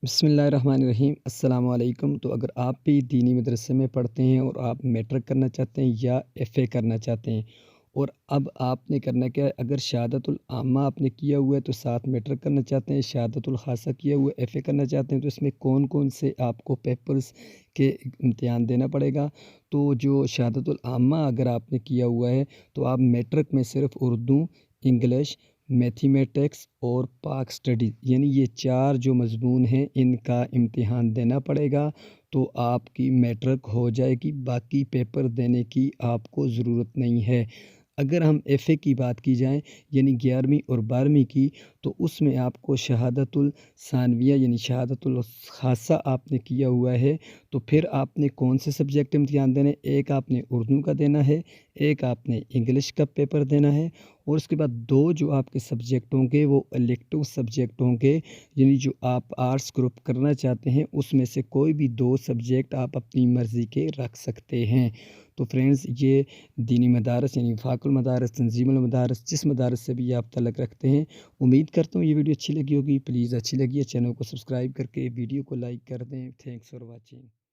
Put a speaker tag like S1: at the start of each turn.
S1: بسم اللہ الرحمن الرحیم۔ السلام علیکم۔ تو اگر آپ بھی دینی مدرسے میں پڑھتے ہیں اور آپ میٹرک کرنا چاہتے ہیں یا ایف اے کرنا چاہتے ہیں، اور اب آپ نے کرنا کیا ہے، اگر شہادت العامہ آپ نے کیا ہوا ہے تو ساتھ میٹرک کرنا چاہتے ہیں، شہادت الخاصہ کیا ہوا ہے ایف اے کرنا چاہتے ہیں، تو اس میں کون کون سے آپ کو پیپرز کے امتحان دینا پڑے گا۔ تو جو شہادت العامہ اگر آپ نے کیا ہوا ہے تو آپ میٹرک میں صرف اردو، انگلش، میتھمیٹکس اور پاک اسٹڈی، یعنی یہ چار جو مضمون ہیں ان کا امتحان دینا پڑے گا، تو آپ کی میٹرک ہو جائے گی، باقی پیپر دینے کی آپ کو ضرورت نہیں ہے۔ اگر ہم ایف اے کی بات کی جائیں یعنی 11ویں اور 12ویں کی، تو اس میں آپ کو شہادت الثانویہ یعنی شہادت الخاصہ آپ نے کیا ہوا ہے، تو پھر آپ نے کون سے سبجیکٹ امتحان دینے، ایک آپ نے اردو کا دینا ہے، ایک آپ نے انگلش کا پیپر دینا ہے، اور اس کے بعد دو جو آپ کے سبجیکٹ ہوں گے وہ الیکٹو سبجیکٹ ہوں گے، یعنی جو آپ آرٹس گروپ کرنا چاہتے ہیں اس میں سے کوئی بھی دو سبجیکٹ آپ اپنی مرضی کے رکھ سکتے ہیں۔ تو فرینڈز، یہ دینی مدارس یعنی وفاق المدارس، تنظیم المدارس، جس مدارس سے بھی آپ تعلق رکھتے ہیں، امید کرتا ہوں یہ ویڈیو اچھی لگی ہوگی۔ پلیز اچھی لگی ہے چینل کو سبسکرائب کر کے ویڈیو کو لائک کر دیں۔ Thanks for watching.